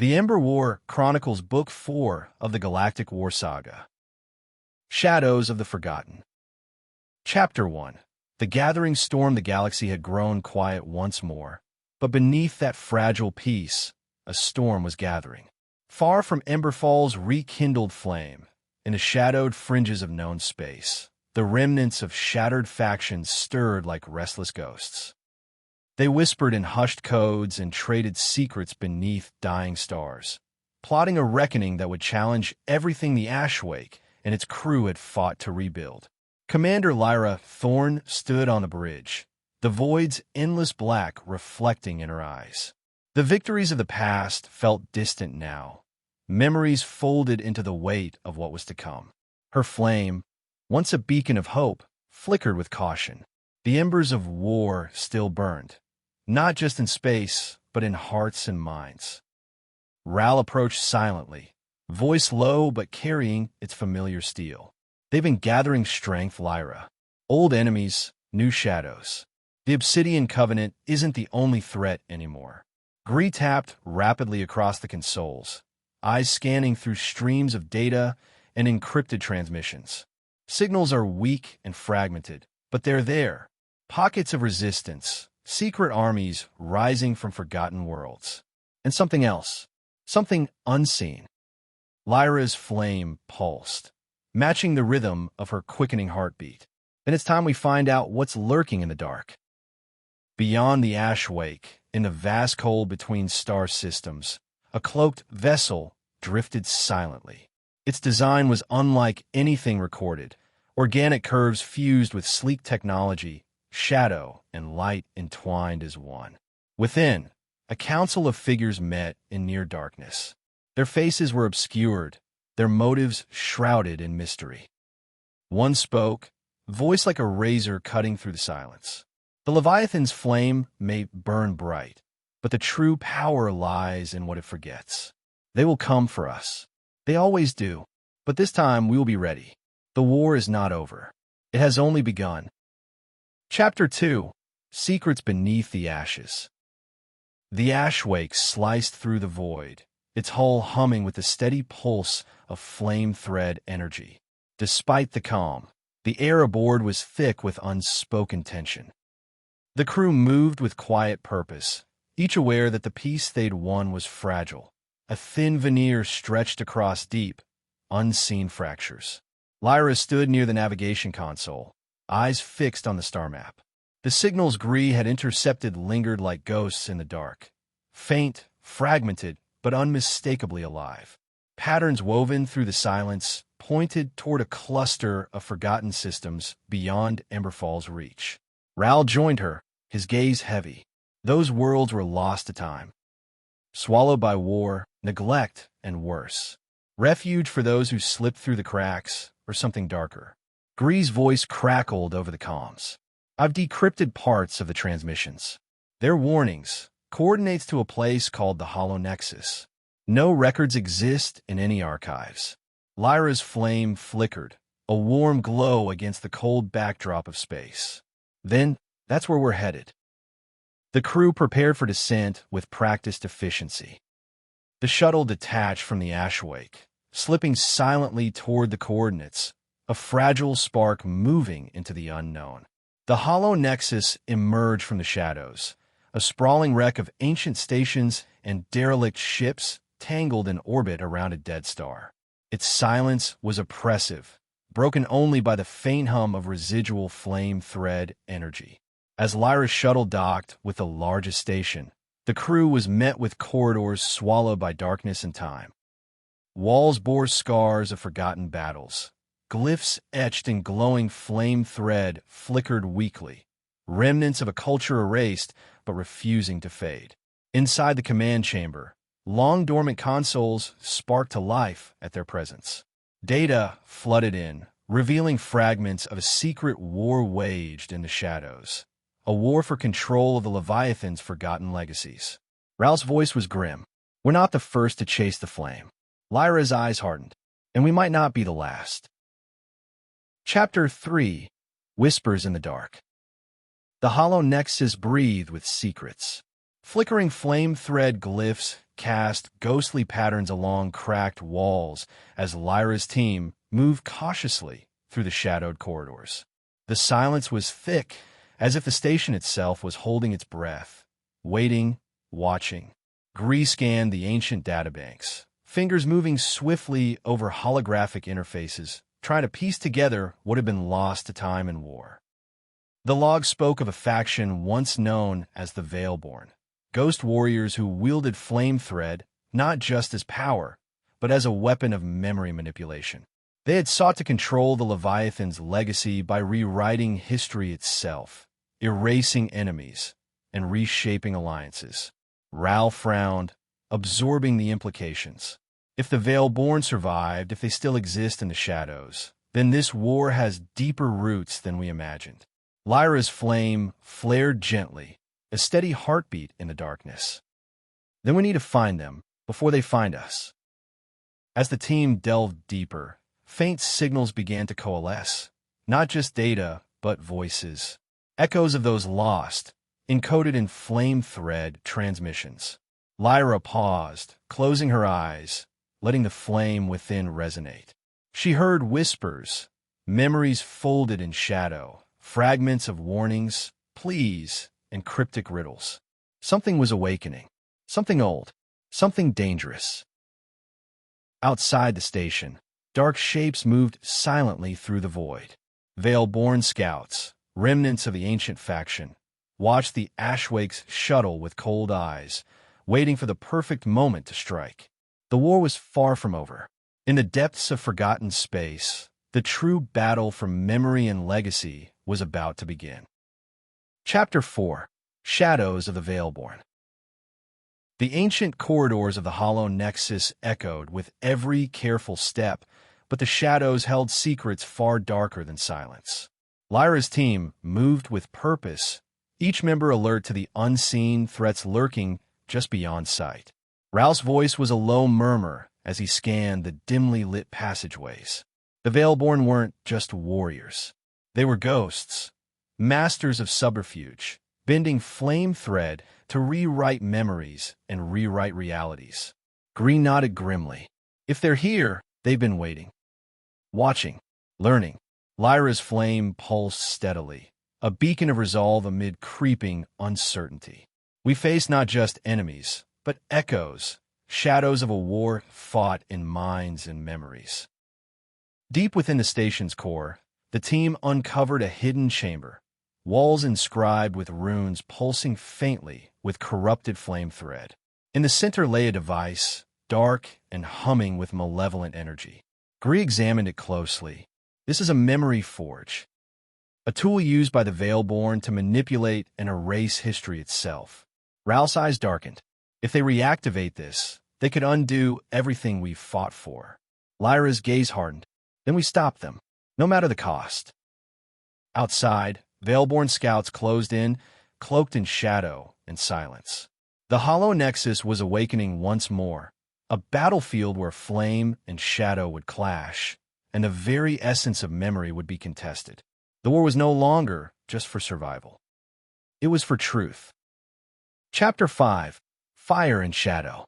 The Ember War chronicles Book 4 of the Galactic War Saga. Shadows of the Forgotten. Chapter 1. The gathering storm. The galaxy had grown quiet once more, but beneath that fragile peace, a storm was gathering. Far from Emberfall's rekindled flame, in the shadowed fringes of known space, the remnants of shattered factions stirred like restless ghosts. They whispered in hushed codes and traded secrets beneath dying stars, plotting a reckoning that would challenge everything the Ashwake and its crew had fought to rebuild. Commander Lyra Thorne stood on the bridge, the void's endless black reflecting in her eyes. The victories of the past felt distant now, memories folded into the weight of what was to come. Her flame, once a beacon of hope, flickered with caution. The embers of war still burned, not just in space, but in hearts and minds. Ral approached silently, voice low but carrying its familiar steel. They've been gathering strength, Lyra. Old enemies, new shadows. The Obsidian Covenant isn't the only threat anymore. Gree tapped rapidly across the consoles, eyes scanning through streams of data and encrypted transmissions. Signals are weak and fragmented, but they're there. Pockets of resistance, secret armies rising from forgotten worlds. And something else, something unseen. Lyra's flame pulsed, matching the rhythm of her quickening heartbeat. Then it's time we find out what's lurking in the dark. Beyond the Ashwake, in the vast cold between star systems, a cloaked vessel drifted silently. Its design was unlike anything recorded, organic curves fused with sleek technology, shadow and light entwined as one. Within, a council of figures met in near darkness. Their faces were obscured, their motives shrouded in mystery. One spoke, voice like a razor cutting through the silence. The Leviathan's flame may burn bright, but the true power lies in what it forgets. They will come for us. They always do, but this time we will be ready. The war is not over. It has only begun. Chapter 2. Secrets Beneath the Ashes. The Ashwake sliced through the void, its hull humming with the steady pulse of flame thread energy. Despite the calm, the air aboard was thick with unspoken tension. The crew moved with quiet purpose, each aware that the peace they'd won was fragile. A thin veneer stretched across deep, unseen fractures. Lyra stood near the navigation console, eyes fixed on the star map. The signals Gree had intercepted lingered like ghosts in the dark, faint, fragmented, but unmistakably alive. Patterns woven through the silence pointed toward a cluster of forgotten systems beyond Emberfall's reach. Ral joined her, his gaze heavy. Those worlds were lost to time, swallowed by war, neglect, and worse. Refuge for those who slipped through the cracks, or something darker. Gree's voice crackled over the comms. I've decrypted parts of the transmissions. They're warnings, coordinates to a place called the Hollow Nexus. No records exist in any archives. Lyra's flame flickered, a warm glow against the cold backdrop of space. Then, that's where we're headed. The crew prepared for descent with practiced efficiency. The shuttle detached from the Ashwake, slipping silently toward the coordinates, a fragile spark moving into the unknown. The Hollow Nexus emerged from the shadows, a sprawling wreck of ancient stations and derelict ships tangled in orbit around a dead star. Its silence was oppressive, broken only by the faint hum of residual flame thread energy. As Lyra's shuttle docked with the largest station, the crew was met with corridors swallowed by darkness and time. Walls bore scars of forgotten battles. Glyphs etched in glowing flame thread flickered weakly, remnants of a culture erased but refusing to fade. Inside the command chamber, long-dormant consoles sparked to life at their presence. Data flooded in, revealing fragments of a secret war waged in the shadows, a war for control of the Leviathan's forgotten legacies. Ral's voice was grim. We're not the first to chase the flame. Lyra's eyes hardened, and we might not be the last. Chapter 3. Whispers in the Dark. The Hollow Nexus breathed with secrets. Flickering flame thread glyphs cast ghostly patterns along cracked walls as Lyra's team moved cautiously through the shadowed corridors. The silence was thick, as if the station itself was holding its breath, waiting, watching. Gree scanned the ancient databanks, fingers moving swiftly over holographic interfaces, trying to piece together what had been lost to time and war. The log spoke of a faction once known as the Veilborn, ghost warriors who wielded flame thread not just as power, but as a weapon of memory manipulation. They had sought to control the Leviathan's legacy by rewriting history itself, erasing enemies, and reshaping alliances. Ral frowned, absorbing the implications. If the Veilborn survived, if they still exist in the shadows, then this war has deeper roots than we imagined. Lyra's flame flared gently, a steady heartbeat in the darkness. Then we need to find them before they find us. As the team delved deeper, faint signals began to coalesce, not just data, but voices. Echoes of those lost, encoded in flame thread transmissions. Lyra paused, closing her eyes, letting the flame within resonate. She heard whispers, memories folded in shadow, fragments of warnings, pleas, and cryptic riddles. Something was awakening. Something old. Something dangerous. Outside the station, dark shapes moved silently through the void. Veilborn scouts, remnants of the ancient faction, watched the Ashwake's shuttle with cold eyes, waiting for the perfect moment to strike. The war was far from over. In the depths of forgotten space, the true battle for memory and legacy was about to begin. Chapter 4. Shadows of the Veilborn. The ancient corridors of the Hollow Nexus echoed with every careful step, but the shadows held secrets far darker than silence. Lyra's team moved with purpose, each member alert to the unseen threats lurking just beyond sight. Ralph's voice was a low murmur as he scanned the dimly lit passageways. The Veilborn weren't just warriors. They were ghosts, masters of subterfuge, bending flame thread to rewrite memories and rewrite realities. Green nodded grimly. If they're here, they've been waiting. Watching, learning. Lyra's flame pulsed steadily, a beacon of resolve amid creeping uncertainty. We face not just enemies, but echoes, shadows of a war fought in minds and memories. Deep within the station's core, the team uncovered a hidden chamber, walls inscribed with runes pulsing faintly with corrupted flame thread. In the center lay a device, dark and humming with malevolent energy. Gree examined it closely. This is a memory forge, a tool used by the Veilborn to manipulate and erase history itself. Ralph's eyes darkened. If they reactivate this, they could undo everything we've fought for. Lyra's gaze hardened. Then we stop them, no matter the cost. Outside, Veilborn scouts closed in, cloaked in shadow and silence. The Hollow Nexus was awakening once more, a battlefield where flame and shadow would clash, and the very essence of memory would be contested. The war was no longer just for survival. It was for truth. Chapter 5. Fire and Shadow.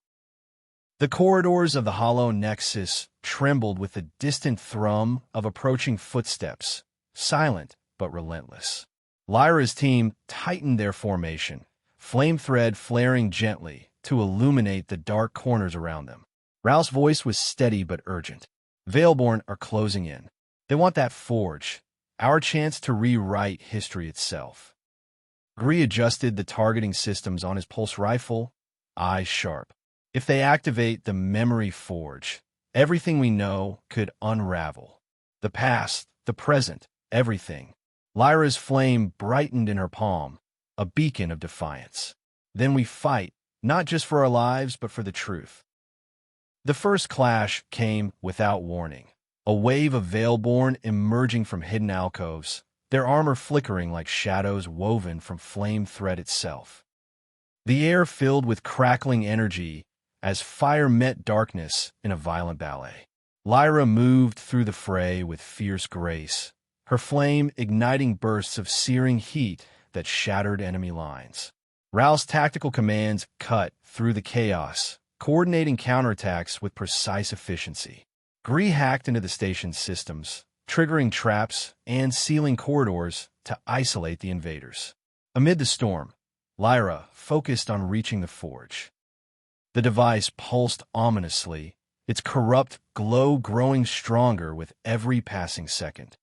The corridors of the Hollow Nexus trembled with the distant thrum of approaching footsteps, silent but relentless. Lyra's team tightened their formation, flame thread flaring gently to illuminate the dark corners around them. Ralph's voice was steady but urgent. Veilborn are closing in. They want that forge, our chance to rewrite history itself. Gree adjusted the targeting systems on his pulse rifle, eyes sharp. If they activate the memory forge, everything we know could unravel. The past, the present, everything. Lyra's flame brightened in her palm, a beacon of defiance. Then we fight, not just for our lives, but for the truth. The first clash came without warning. A wave of Veilborn emerging from hidden alcoves, their armor flickering like shadows woven from flame thread itself. The air filled with crackling energy as fire met darkness in a violent ballet. Lyra moved through the fray with fierce grace, her flame igniting bursts of searing heat that shattered enemy lines. Ral's tactical commands cut through the chaos, coordinating counterattacks with precise efficiency. Gree hacked into the station's systems, triggering traps and sealing corridors to isolate the invaders. Amid the storm, Lyra focused on reaching the forge. The device pulsed ominously, its corrupt glow growing stronger with every passing second.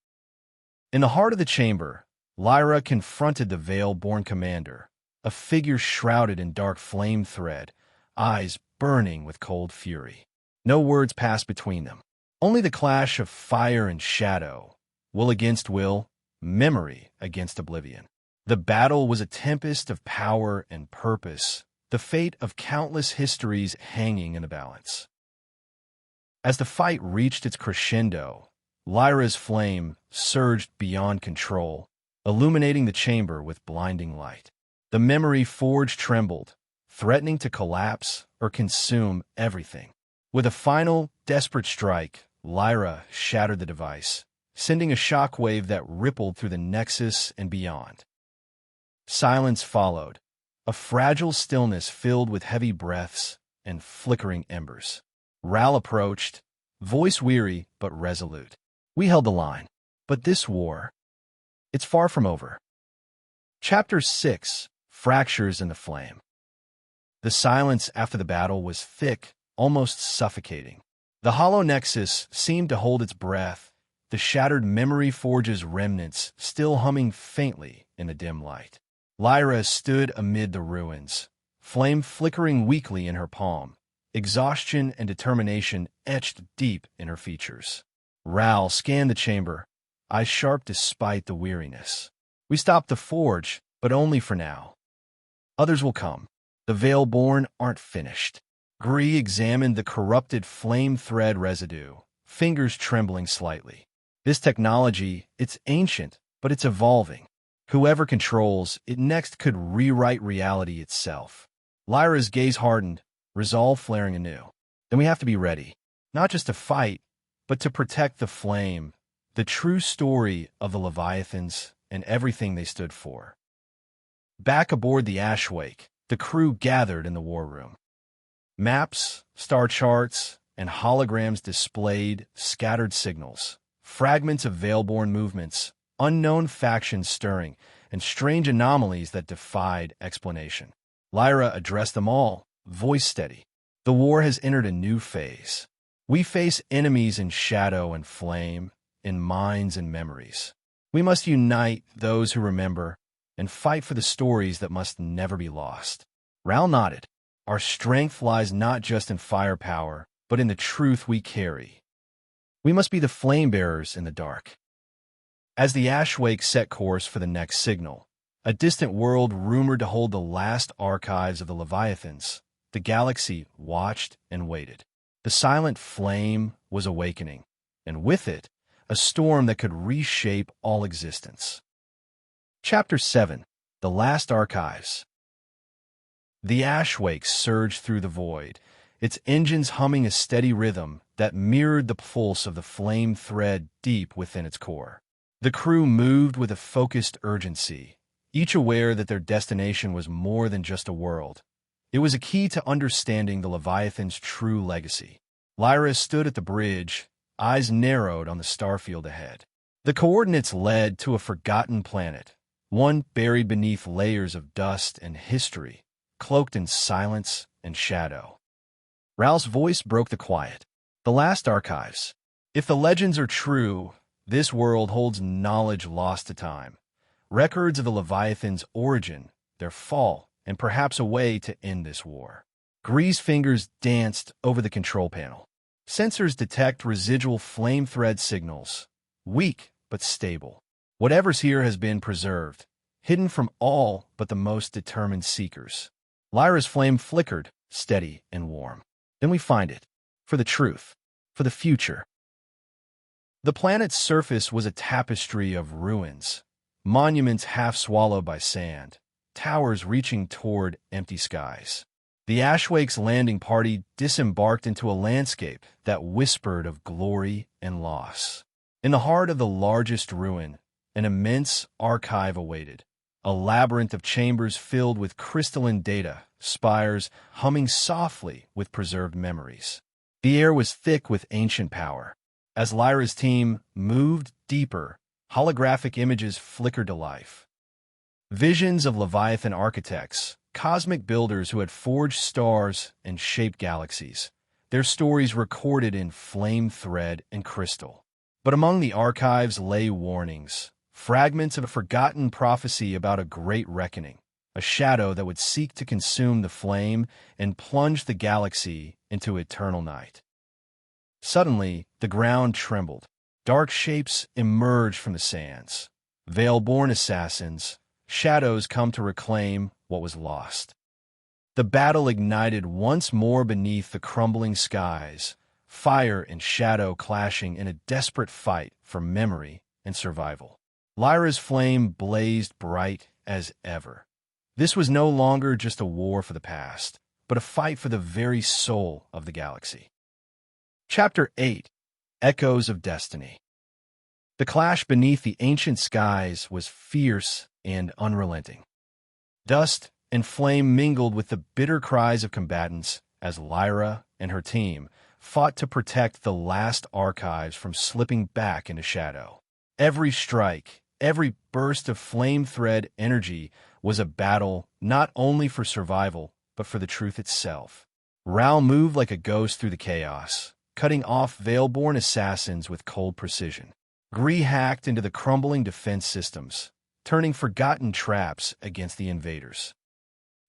In the heart of the chamber, Lyra confronted the Veil-born commander, a figure shrouded in dark flame thread, eyes burning with cold fury. No words passed between them. Only the clash of fire and shadow, will against will, memory against oblivion. The battle was a tempest of power and purpose, the fate of countless histories hanging in the balance. As the fight reached its crescendo, Lyra's flame surged beyond control, illuminating the chamber with blinding light. The memory forge trembled, threatening to collapse or consume everything. With a final, desperate strike, Lyra shattered the device, sending a shockwave that rippled through the Nexus and beyond. Silence followed, a fragile stillness filled with heavy breaths and flickering embers. Ral approached, voice weary but resolute. We held the line, but this war, it's far from over. Chapter 6: Fractures in the Flame. The silence after the battle was thick, almost suffocating. The hollow Nexus seemed to hold its breath, the shattered memory forge's remnants still humming faintly in the dim light. Lyra stood amid the ruins, flame flickering weakly in her palm, exhaustion and determination etched deep in her features. Ral scanned the chamber, eyes sharp despite the weariness. We stopped the forge, but only for now. Others will come. The Veil-born aren't finished. Gree examined the corrupted flame thread residue, fingers trembling slightly. This technology, it's ancient, but it's evolving. Whoever controls it next could rewrite reality itself. Lyra's gaze hardened, resolve flaring anew. Then we have to be ready, not just to fight, but to protect the flame, the true story of the Leviathans and everything they stood for. Back aboard the Ashwake, the crew gathered in the war room. Maps, star charts, and holograms displayed scattered signals, fragments of Veil-born movements, unknown factions stirring, and strange anomalies that defied explanation. Lyra addressed them all, voice steady. The war has entered a new phase. We face enemies in shadow and flame, in minds and memories. We must unite those who remember and fight for the stories that must never be lost. Ral nodded. Our strength lies not just in firepower, but in the truth we carry. We must be the flame-bearers in the dark. As the Ashwake set course for the next signal, a distant world rumored to hold the last archives of the Leviathans, the galaxy watched and waited. The silent flame was awakening, and with it, a storm that could reshape all existence. Chapter 7: The Last Archives. The Ashwake surged through the void, its engines humming a steady rhythm that mirrored the pulse of the flame thread deep within its core. The crew moved with a focused urgency, each aware that their destination was more than just a world. It was a key to understanding the Leviathan's true legacy. Lyra stood at the bridge, eyes narrowed on the starfield ahead. The coordinates led to a forgotten planet, one buried beneath layers of dust and history, cloaked in silence and shadow. Ral's voice broke the quiet. The last archives. If the legends are true, this world holds knowledge lost to time. Records of the Leviathan's origin, their fall, and perhaps a way to end this war. Gree's fingers danced over the control panel. Sensors detect residual flame thread signals, weak but stable. Whatever's here has been preserved, hidden from all but the most determined seekers. Lyra's flame flickered, steady and warm. Then we find it. For the truth. For the future. The planet's surface was a tapestry of ruins, monuments half swallowed by sand, towers reaching toward empty skies. The Ashwake's landing party disembarked into a landscape that whispered of glory and loss. In the heart of the largest ruin, an immense archive awaited, a labyrinth of chambers filled with crystalline data, spires humming softly with preserved memories. The air was thick with ancient power. As Lyra's team moved deeper, holographic images flickered to life. Visions of Leviathan architects, cosmic builders who had forged stars and shaped galaxies, their stories recorded in flame thread and crystal. But among the archives lay warnings, fragments of a forgotten prophecy about a great reckoning, a shadow that would seek to consume the flame and plunge the galaxy into eternal night. Suddenly, the ground trembled. Dark shapes emerged from the sands. Veil-born assassins, shadows come to reclaim what was lost. The battle ignited once more beneath the crumbling skies, fire and shadow clashing in a desperate fight for memory and survival. Lyra's flame blazed bright as ever. This was no longer just a war for the past, but a fight for the very soul of the galaxy. Chapter 8: Echoes of Destiny. The clash beneath the ancient skies was fierce and unrelenting. Dust and flame mingled with the bitter cries of combatants as Lyra and her team fought to protect the last archives from slipping back into shadow. Every strike, every burst of flame thread energy was a battle not only for survival, but for the truth itself. Ral moved like a ghost through the chaos, cutting off veil-born assassins with cold precision. Gree hacked into the crumbling defense systems, turning forgotten traps against the invaders.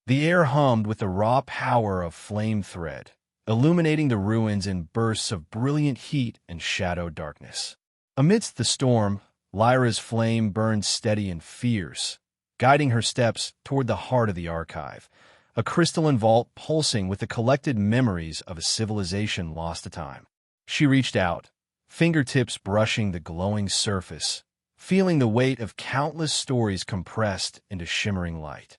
The air hummed with the raw power of flame thread, illuminating the ruins in bursts of brilliant heat and shadow darkness. Amidst the storm, Lyra's flame burned steady and fierce, guiding her steps toward the heart of the archive, a crystalline vault pulsing with the collected memories of a civilization lost to time. She reached out, fingertips brushing the glowing surface, feeling the weight of countless stories compressed into shimmering light.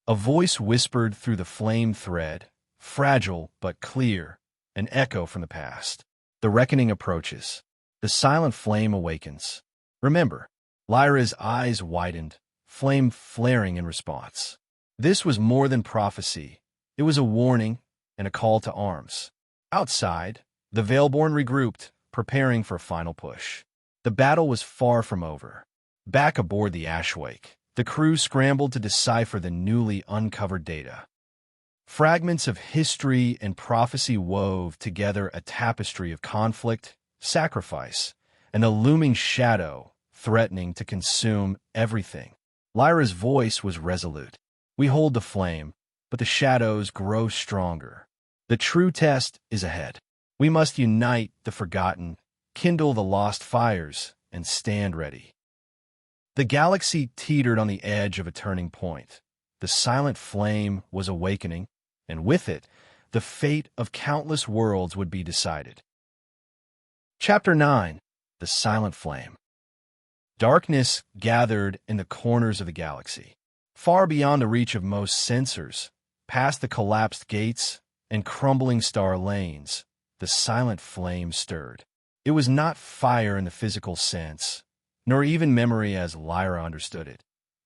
A voice whispered through the flame thread, fragile but clear, an echo from the past. The reckoning approaches. The silent flame awakens. Remember, Lyra's eyes widened, flame flaring in response. This was more than prophecy. It was a warning and a call to arms. Outside, the Veilborn regrouped, preparing for a final push. The battle was far from over. Back aboard the Ashwake, the crew scrambled to decipher the newly uncovered data. Fragments of history and prophecy wove together a tapestry of conflict, sacrifice, and a looming shadow threatening to consume everything. Lyra's voice was resolute. We hold the flame, but the shadows grow stronger. The true test is ahead. We must unite the forgotten, kindle the lost fires, and stand ready. The galaxy teetered on the edge of a turning point. The silent flame was awakening, and with it, the fate of countless worlds would be decided. Chapter 9: The Silent Flame. Darkness gathered in the corners of the galaxy, far beyond the reach of most sensors, past the collapsed gates and crumbling star lanes. The silent flame stirred. It was not fire in the physical sense, nor even memory as Lyra understood it.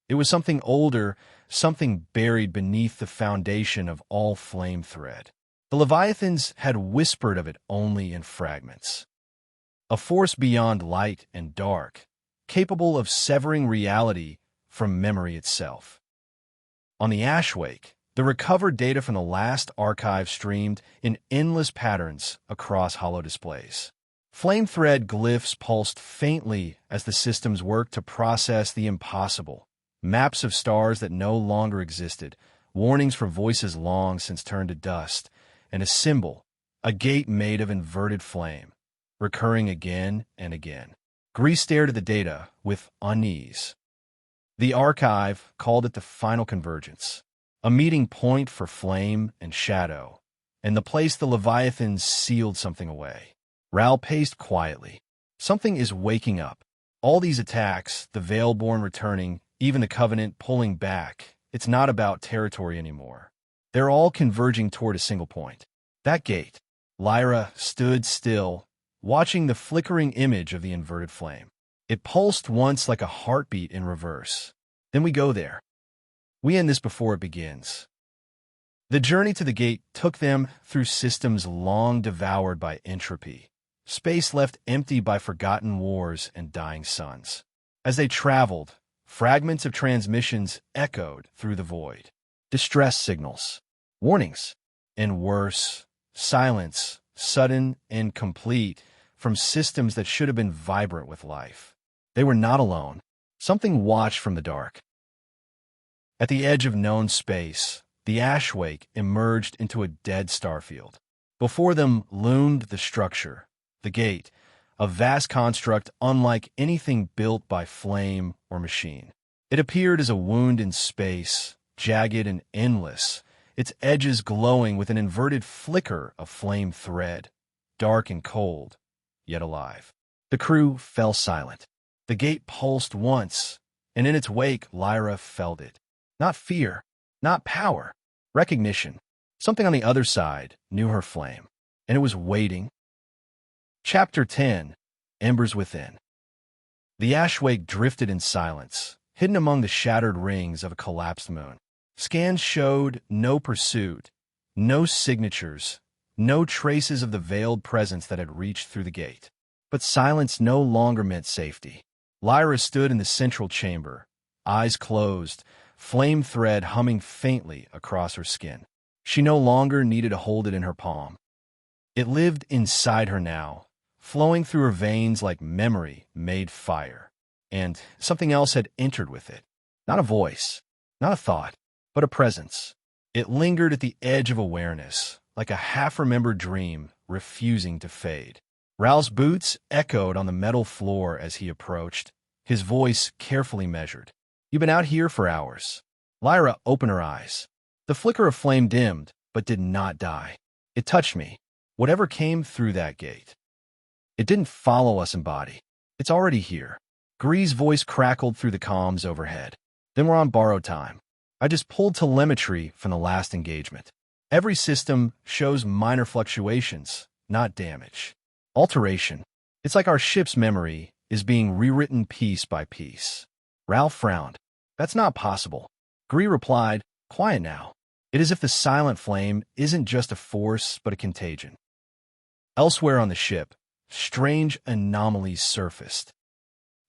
It was something older, something buried beneath the foundation of all flame thread. The Leviathans had whispered of it only in fragments. A force beyond light and dark, capable of severing reality from memory itself. On the Ashwake, the recovered data from the last archive streamed in endless patterns across hollow displays. Flame thread glyphs pulsed faintly as the systems worked to process the impossible. Maps of stars that no longer existed, warnings for voices long since turned to dust, and a symbol, a gate made of inverted flame, recurring again and again. Gree stared at the data with unease. The archive called it the final convergence, a meeting point for flame and shadow, and the place the Leviathans sealed something away. Ral paced quietly. Something is waking up. All these attacks, the Veilborn returning, even the Covenant pulling back, it's not about territory anymore. They're all converging toward a single point. That gate. Lyra stood still, watching the flickering image of the inverted flame. It pulsed once like a heartbeat in reverse. Then we go there. We end this before it begins. The journey to the gate took them through systems long devoured by entropy, space left empty by forgotten wars and dying suns. As they traveled, fragments of transmissions echoed through the void. Distress signals, warnings, and worse, silence, sudden and complete, from systems that should have been vibrant with life. They were not alone. Something watched from the dark. At the edge of known space, the Ashwake emerged into a dead starfield. Before them loomed the structure, the gate, a vast construct unlike anything built by flame or machine. It appeared as a wound in space, jagged and endless, its edges glowing with an inverted flicker of flame thread, dark and cold, yet alive. The crew fell silent. The gate pulsed once, and in its wake Lyra felt it. Not fear, not power, recognition. Something on the other side knew her flame, and it was waiting. Chapter 10, Embers Within. The Ashwake drifted in silence, hidden among the shattered rings of a collapsed moon. Scans showed no pursuit, no signatures, no traces of the veiled presence that had reached through the gate. But silence no longer meant safety. Lyra stood in the central chamber, eyes closed, flame thread humming faintly across her skin. She no longer needed to hold it in her palm. It lived inside her now, flowing through her veins like memory made fire. And something else had entered with it. Not a voice, not a thought, but a presence. It lingered at the edge of awareness, like a half-remembered dream refusing to fade. Ral's boots echoed on the metal floor as he approached, his voice carefully measured. "You've been out here for hours." Lyra opened her eyes. The flicker of flame dimmed, but did not die. It touched me, whatever came through that gate. It didn't follow us in body. It's already here. Gree's voice crackled through the comms overhead. Then we're on borrowed time. I just pulled telemetry from the last engagement. Every system shows minor fluctuations, not damage. Alteration. It's like our ship's memory is being rewritten piece by piece. Ral frowned. "That's not possible." Gree replied, "Quiet now." It is as if the silent flame isn't just a force, but a contagion. Elsewhere on the ship, strange anomalies surfaced.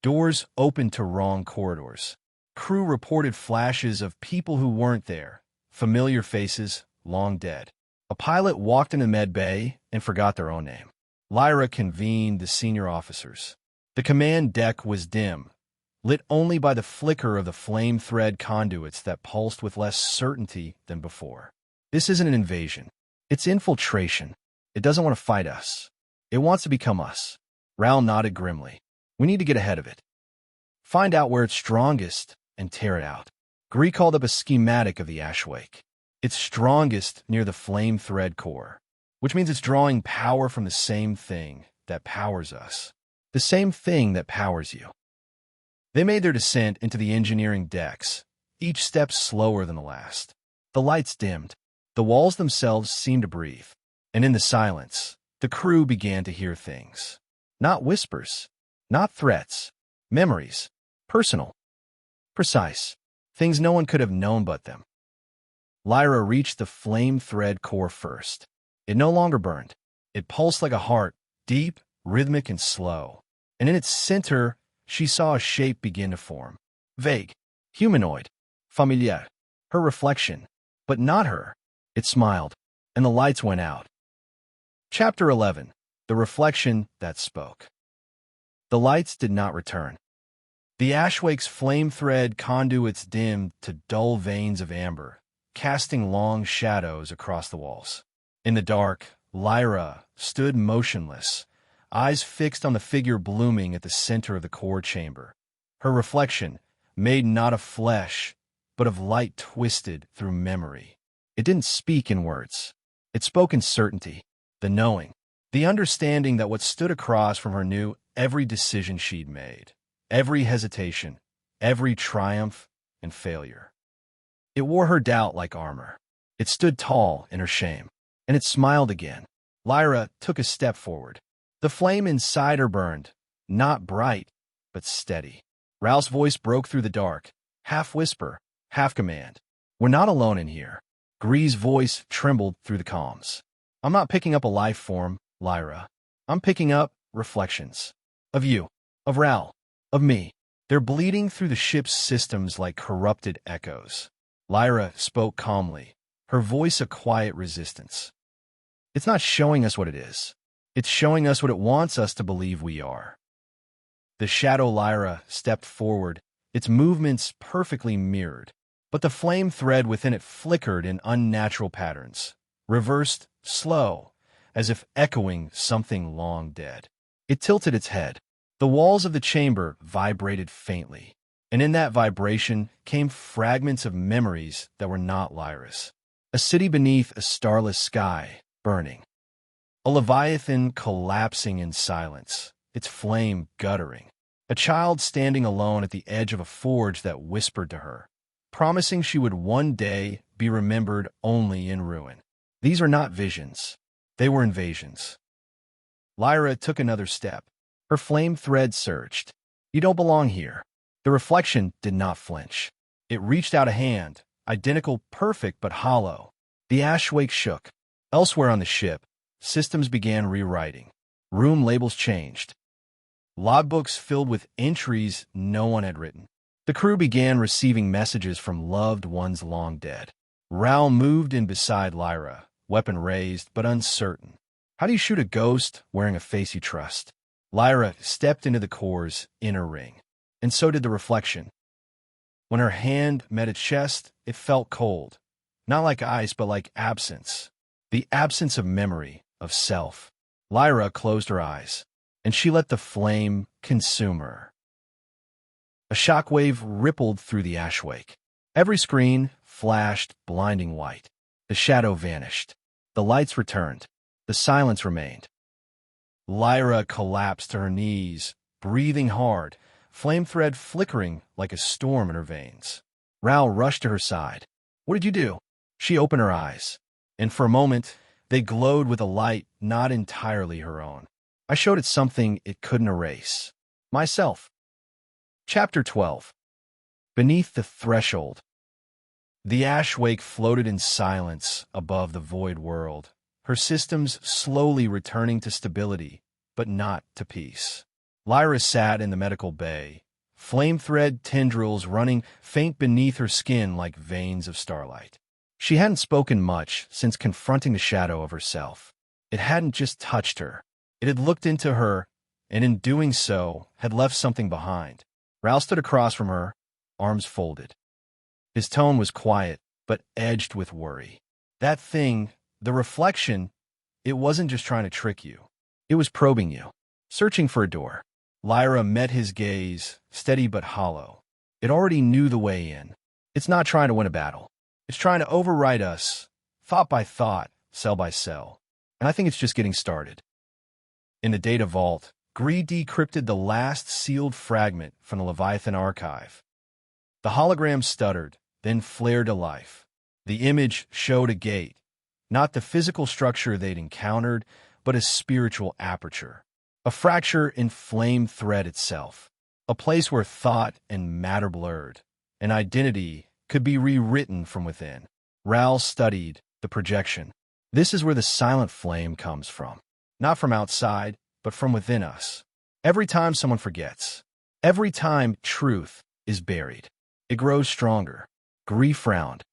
Doors opened to wrong corridors. Crew reported flashes of people who weren't there, familiar faces, long dead. A pilot walked into med bay and forgot their own name. Lyra convened the senior officers. The command deck was dim, lit only by the flicker of the flame thread conduits that pulsed with less certainty than before. This isn't an invasion. It's infiltration. It doesn't want to fight us. It wants to become us. Ral nodded grimly. We need to get ahead of it. Find out where it's strongest and tear it out. Gree called up a schematic of the Ashwake. It's strongest near the flame thread core, which means it's drawing power from the same thing that powers us. The same thing that powers you. They made their descent into the engineering decks, each step slower than the last. The lights dimmed. The walls themselves seemed to breathe. And in the silence, the crew began to hear things. Not whispers, not threats, memories, personal, precise, things no one could have known but them. Lyra reached the flame thread core first. It no longer burned. It pulsed like a heart, deep, rhythmic, and slow. And in its center, she saw a shape begin to form. Vague, humanoid, familiar. Her reflection, but not her. It smiled, and the lights went out. Chapter 11. The Reflection That Spoke. The lights did not return. The Ashwake's flame thread conduits dimmed to dull veins of amber, casting long shadows across the walls. In the dark, Lyra stood motionless, eyes fixed on the figure blooming at the center of the core chamber. Her reflection, made not of flesh, but of light twisted through memory. It didn't speak in words. It spoke in certainty, the knowing, the understanding that what stood across from her knew every decision she'd made, every hesitation, every triumph and failure. It wore her doubt like armor. It stood tall in her shame, and it smiled again. Lyra took a step forward. The flame inside her burned, not bright, but steady. Ral's voice broke through the dark. half whisper, half command. "We're not alone in here." Gree's voice trembled through the calms. "I'm not picking up a life form, Lyra. I'm picking up reflections. Of you. Of Ral. Of me. They're bleeding through the ship's systems like corrupted echoes." Lyra spoke calmly, her voice a quiet resistance. "It's not showing us what it is. It's showing us what it wants us to believe we are." The shadow Lyra stepped forward, its movements perfectly mirrored, but the flame thread within it flickered in unnatural patterns, reversed, slow, as if echoing something long dead. It tilted its head. The walls of the chamber vibrated faintly, and in that vibration came fragments of memories that were not Lyra's. A city beneath a starless sky, burning. A Leviathan collapsing in silence, its flame guttering. A child standing alone at the edge of a forge that whispered to her, promising she would one day be remembered only in ruin. These are not visions. They were invasions. Lyra took another step. Her flame thread surged. "You don't belong here." The reflection did not flinch. It reached out a hand, identical, perfect, but hollow. The ashwake shook. Elsewhere on the ship, systems began rewriting. Room labels changed. Logbooks filled with entries no one had written. The crew began receiving messages from loved ones long dead. Ral moved in beside Lyra, weapon raised but uncertain. "How do you shoot a ghost wearing a face you trust?" Lyra stepped into the core's inner ring, and so did the reflection. When her hand met its chest, it felt cold, not like ice but like absence, the absence of memory, of self. Lyra closed her eyes, and she let the flame consume her. A shockwave rippled through the ashwake. Every screen flashed blinding white. The shadow vanished. The lights returned. The silence remained. Lyra collapsed to her knees, breathing hard, flame thread flickering like a storm in her veins. Ral rushed to her side. "What did you do?" She opened her eyes, and for a moment, they glowed with a light not entirely her own. "I showed it something it couldn't erase. Myself." Chapter 12. Beneath the Threshold. The ashwake floated in silence above the void world, her systems slowly returning to stability, but not to peace. Lyra sat in the medical bay, flame thread tendrils running faint beneath her skin like veins of starlight. She hadn't spoken much since confronting the shadow of herself. It hadn't just touched her. It had looked into her, and in doing so, had left something behind. Ral stood across from her, arms folded. His tone was quiet, but edged with worry. "That thing, the reflection, it wasn't just trying to trick you. It was probing you, searching for a door." Lyra met his gaze, steady but hollow. It already knew the way in. "It's not trying to win a battle. It's trying to override us, thought by thought, cell by cell. And I think it's just getting started." In the data vault, Gree decrypted the last sealed fragment from the Leviathan archive. The hologram stuttered, then flared to life. The image showed a gate, not the physical structure they'd encountered, but a spiritual aperture. A fracture in flame thread itself. A place where thought and matter blurred. An identity could be rewritten from within. Ral studied the projection. This is where the silent flame comes from. Not from outside, but from within us. Every time someone forgets, every time truth is buried, it grows stronger. Gree frowned.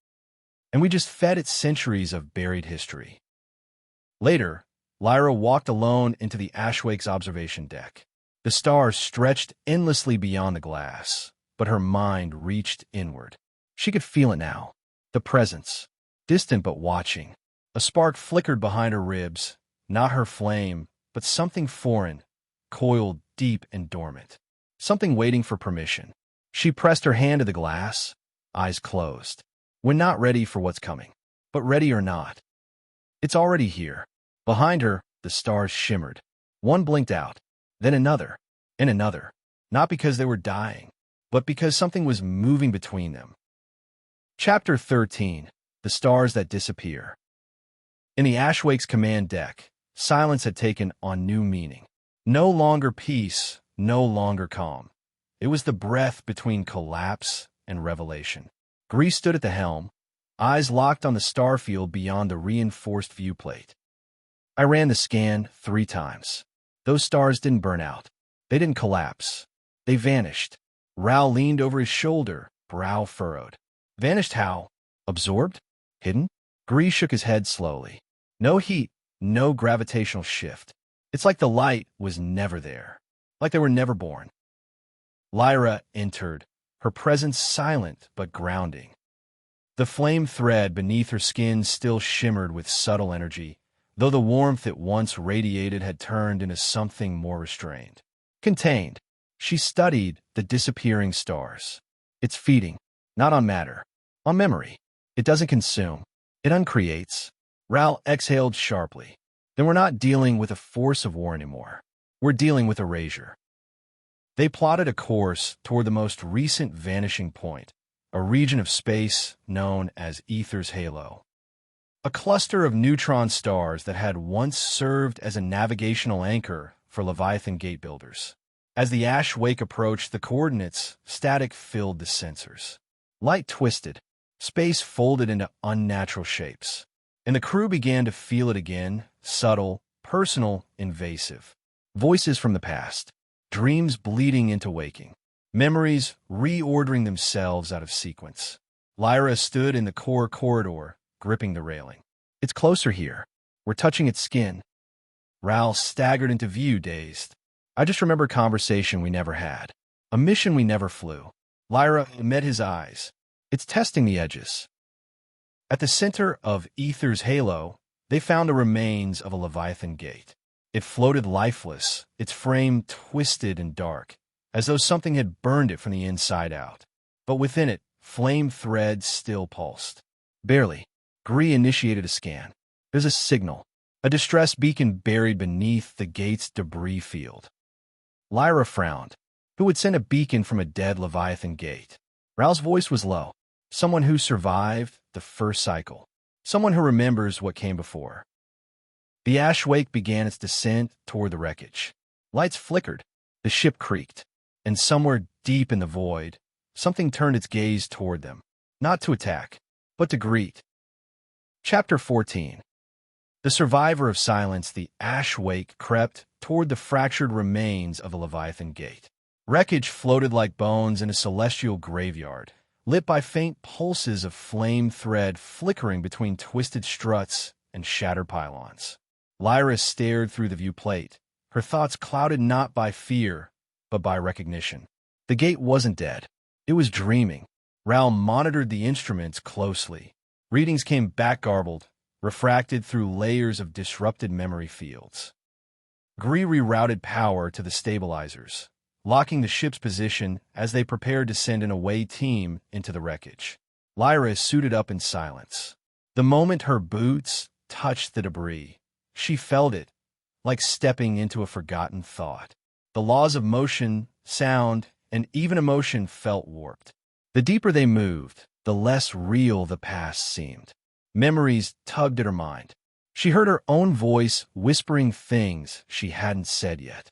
And we just fed it centuries of buried history. Later, Lyra walked alone into the ashwake's observation deck. The stars stretched endlessly beyond the glass, but her mind reached inward. She could feel it now. The presence, distant but watching. A spark flickered behind her ribs, not her flame, but something foreign, coiled deep and dormant. Something waiting for permission. She pressed her hand to the glass, eyes closed. When not ready for what's coming, but ready or not. It's already here. Behind her, the stars shimmered. One blinked out, then another, and another. Not because they were dying, but because something was moving between them. Chapter 13. The Stars That Disappear. In the Ashwake's command deck, silence had taken on new meaning. No longer peace, no longer calm. It was the breath between collapse and revelation. Grease stood at the helm, eyes locked on the starfield beyond the reinforced viewplate. I ran the scan 3 times. Those stars didn't burn out. They didn't collapse. They vanished. Ral leaned over his shoulder, brow furrowed. Vanished how? Absorbed? Hidden? Grease shook his head slowly. No heat, no gravitational shift. It's like the light was never there. Like they were never born. Lyra entered, her presence silent but grounding. The flame thread beneath her skin still shimmered with subtle energy, though the warmth it once radiated had turned into something more restrained. Contained, she studied the disappearing stars. It's feeding, not on matter, on memory. It doesn't consume, it uncreates. Ral exhaled sharply. Then we're not dealing with a force of war anymore. We're dealing with erasure. They plotted a course toward the most recent vanishing point, a region of space known as Aether's Halo. A cluster of neutron stars that had once served as a navigational anchor for Leviathan gate builders. As the ash wake approached the coordinates, static filled the sensors. Light twisted, space folded into unnatural shapes. And the crew began to feel it again, subtle, personal, invasive. Voices from the past, dreams bleeding into waking, memories reordering themselves out of sequence. Lyra stood in the core corridor, gripping the railing. It's closer here. We're touching its skin. Ral staggered into view, dazed. I just remember a conversation we never had. A mission we never flew. Lyra met his eyes. It's testing the edges. At the center of Aether's Halo, they found the remains of a Leviathan gate. It floated lifeless, its frame twisted and dark, as though something had burned it from the inside out. But within it, flame threads still pulsed. Barely. Gree initiated a scan. There's a signal, a distress beacon buried beneath the gate's debris field. Lyra frowned. Who would send a beacon from a dead Leviathan gate? Ral's voice was low. Someone who survived the first cycle. Someone who remembers what came before. The ashwake began its descent toward the wreckage. Lights flickered. The ship creaked. And somewhere deep in the void, something turned its gaze toward them. Not to attack, but to greet. Chapter 14. The survivor of silence, the ashwake crept toward the fractured remains of the Leviathan gate. Wreckage floated like bones in a celestial graveyard, lit by faint pulses of flame thread flickering between twisted struts and shattered pylons. Lyra stared through the viewplate, her thoughts clouded not by fear, but by recognition. The gate wasn't dead. It was dreaming. Ral monitored the instruments closely. Readings came back garbled, refracted through layers of disrupted memory fields. Gree rerouted power to the stabilizers, locking the ship's position as they prepared to send an away team into the wreckage. Lyra suited up in silence. The moment her boots touched the debris, she felt it, like stepping into a forgotten thought. The laws of motion, sound, and even emotion felt warped. The deeper they moved, the less real the past seemed. Memories tugged at her mind. She heard her own voice whispering things she hadn't said yet.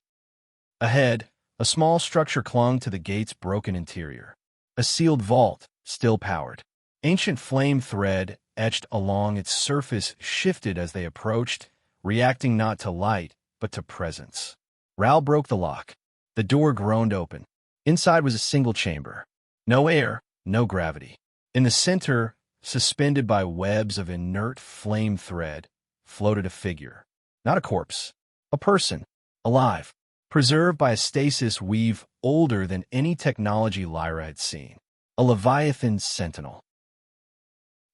Ahead, a small structure clung to the gate's broken interior. A sealed vault, still powered. Ancient flame thread etched along its surface shifted as they approached, reacting not to light, but to presence. Ral broke the lock. The door groaned open. Inside was a single chamber. No air, no gravity. In the center, suspended by webs of inert flame thread, floated a figure. Not a corpse. A person. Alive. Preserved by a stasis weave older than any technology Lyra had seen. A Leviathan sentinel.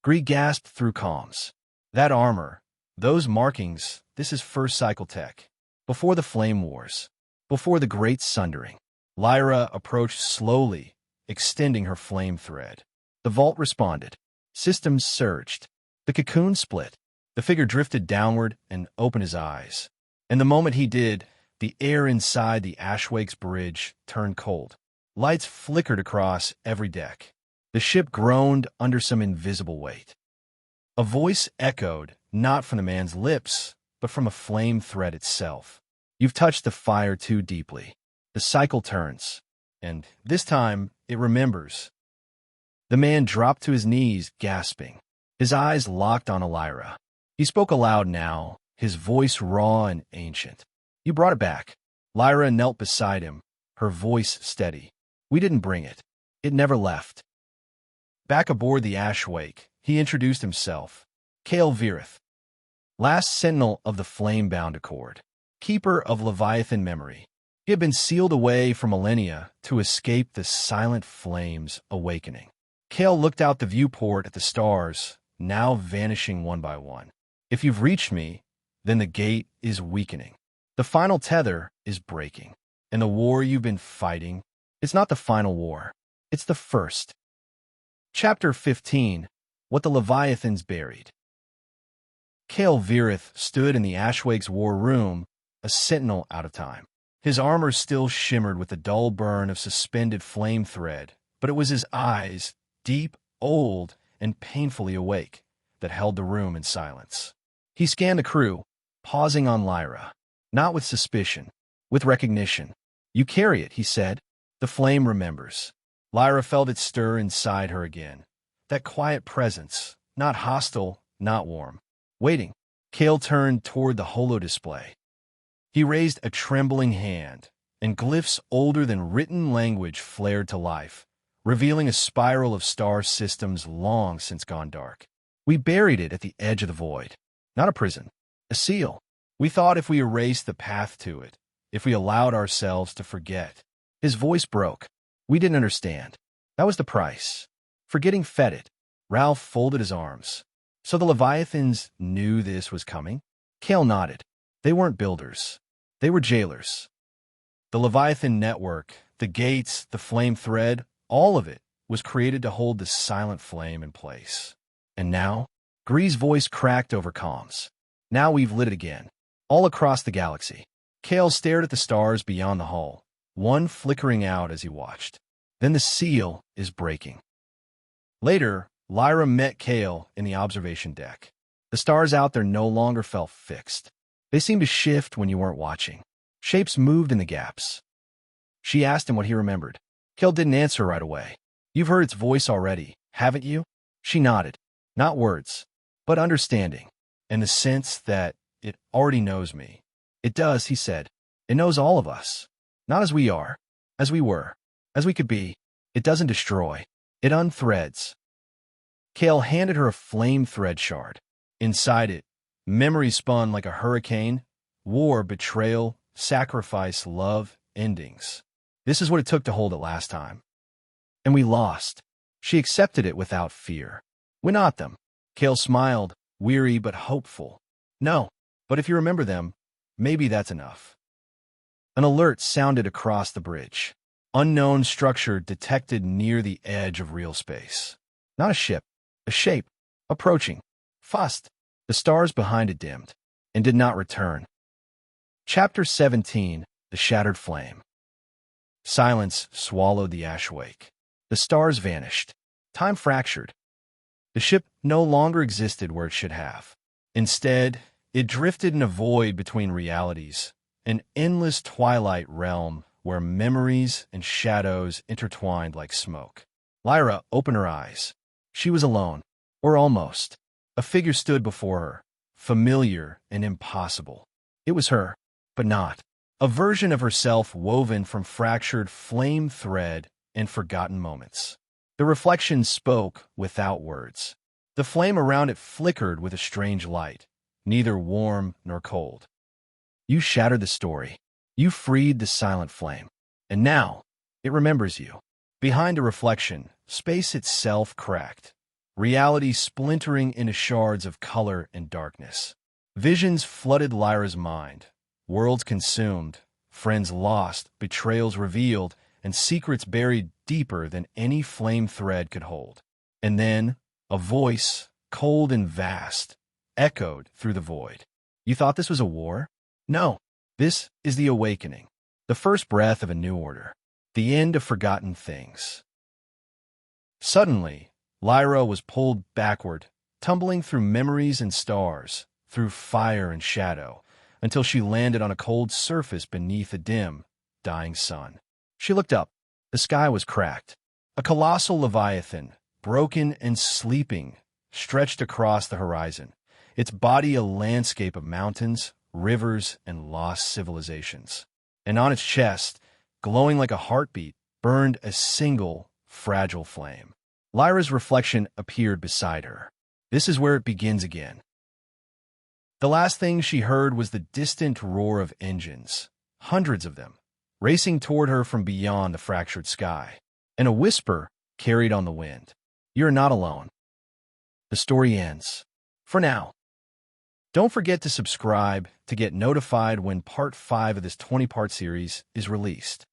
Gree gasped through comms. That armor, those markings, this is first cycle tech. Before the flame wars. Before the great sundering. Lyra approached slowly, extending her flame thread. The vault responded. Systems surged. The cocoon split. The figure drifted downward and opened his eyes. And the moment he did, the air inside the Ashwake's bridge turned cold. Lights flickered across every deck. The ship groaned under some invisible weight. A voice echoed, not from the man's lips, but from a flame thread itself. You've touched the fire too deeply. The cycle turns, and this time it remembers. The man dropped to his knees, gasping. His eyes locked on Lyra. He spoke aloud now, his voice raw and ancient. "You brought it back." Lyra knelt beside him, her voice steady. "We didn't bring it. It never left." Back aboard the Ashwake, he introduced himself. Kael Draven, last sentinel of the flame-bound accord, keeper of Leviathan memory. He had been sealed away for millennia to escape the silent flames awakening. Kael looked out the viewport at the stars, now vanishing one by one. "If you've reached me, then the gate is weakening. The final tether is breaking. And the war you've been fighting, it's not the final war. It's the first." Chapter 15. What the Leviathans Buried. Kael Draven stood in the Ashwake's war room, a sentinel out of time. His armor still shimmered with the dull burn of suspended flame thread, but it was his eyes, deep, old, and painfully awake, that held the room in silence. He scanned the crew, pausing on Lyra, not with suspicion, with recognition. "You carry it," he said. "The flame remembers." Lyra felt it stir inside her again. That quiet presence, not hostile, not warm. Waiting. Kael turned toward the holo-display. He raised a trembling hand, and glyphs older than written language flared to life, revealing a spiral of star systems long since gone dark. "We buried it at the edge of the void. Not a prison, a seal. We thought if we erased the path to it, if we allowed ourselves to forget." His voice broke. "We didn't understand. That was the price." Forgetting fed it. Ralph folded his arms. "So the Leviathans knew this was coming?" Kael nodded. "They weren't builders. They were jailers. The Leviathan network, the gates, the flame thread, all of it was created to hold the silent flame in place. And now?" Gree's voice cracked over comms. "Now we've lit it again. All across the galaxy." Kael stared at the stars beyond the hull, one flickering out as he watched. "Then the seal is breaking." Later, Lyra met Kael in the observation deck. The stars out there no longer felt fixed. They seemed to shift when you weren't watching. Shapes moved in the gaps. She asked him what he remembered. Kael didn't answer right away. "You've heard its voice already, haven't you?" She nodded. "Not words, but understanding, and the sense that it already knows me." "It does," he said. "It knows all of us. Not as we are, as we were, as we could be. It doesn't destroy. It unthreads." Kael handed her a flame thread shard. Inside it, memory spun like a hurricane: war, betrayal, sacrifice, love, endings. This is what it took to hold it last time. And we lost. She accepted it without fear. "We not them." Kael smiled, weary but hopeful. "No, but if you remember them, maybe that's enough." An alert sounded across the bridge. Unknown structure detected near the edge of real space. Not a ship, a shape, approaching. Fast. The stars behind it dimmed, and did not return. Chapter 17. The Shattered Flame. Silence swallowed the Ashwake. The stars vanished. Time fractured. The ship no longer existed where it should have. Instead, it drifted in a void between realities, an endless twilight realm where memories and shadows intertwined like smoke. Lyra opened her eyes. She was alone, or almost. A figure stood before her, familiar and impossible. It was her, but not. A version of herself woven from fractured flame thread and forgotten moments. The reflection spoke without words. The flame around it flickered with a strange light, neither warm nor cold. "You shattered the story. You freed the silent flame. And now, it remembers you." Behind a reflection, space itself cracked, reality splintering into shards of color and darkness. Visions flooded Lyra's mind, worlds consumed, friends lost, betrayals revealed, and secrets buried deeper than any flame thread could hold. And then, a voice, cold and vast, echoed through the void. "You thought this was a war? No, this is the awakening, the first breath of a new order, the end of forgotten things." Suddenly, Lyra was pulled backward, tumbling through memories and stars, through fire and shadow, until she landed on a cold surface beneath a dim, dying sun. She looked up. The sky was cracked. A colossal Leviathan, broken and sleeping, stretched across the horizon, its body a landscape of mountains, rivers, and lost civilizations. And on its chest, glowing like a heartbeat, burned a single, fragile flame. Lyra's reflection appeared beside her. This is where it begins again. The last thing she heard was the distant roar of engines, hundreds of them, racing toward her from beyond the fractured sky, and a whisper carried on the wind. "You're not alone." The story ends. For now. Don't forget to subscribe to get notified when Part 5 of this 20-part series is released.